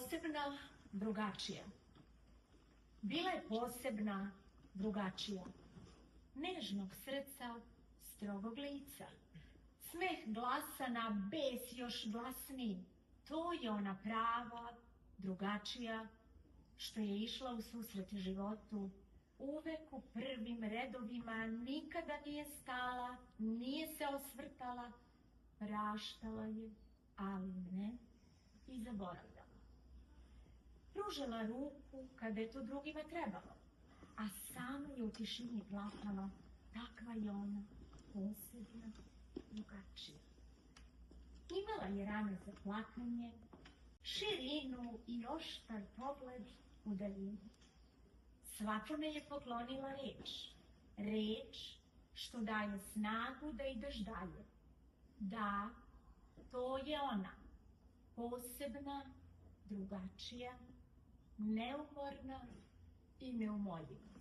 posebna, drugačija. Bila je posebna, drugačija. Nežnog srca, strogog lica. Smeh glasana, bes još glasniji. To je ona prava, drugačija, što je išla u susret životu, uvek u prvim redovima, nikada nije stala, nije se osvrtala, praštala je, ali ne i zaboravljala. Pružila ruku kada je to drugima trebalo, a sama je u tišini plakala, takva je ona, posebna, drugačija. Imala je rane za plakanje, širinu i oštar pogled u daljinu. Svakome je poklonila reč, reč što daje snagu da ideš dalje. Da, to je ona, posebna, drugačija, neumorna i neumoljiva.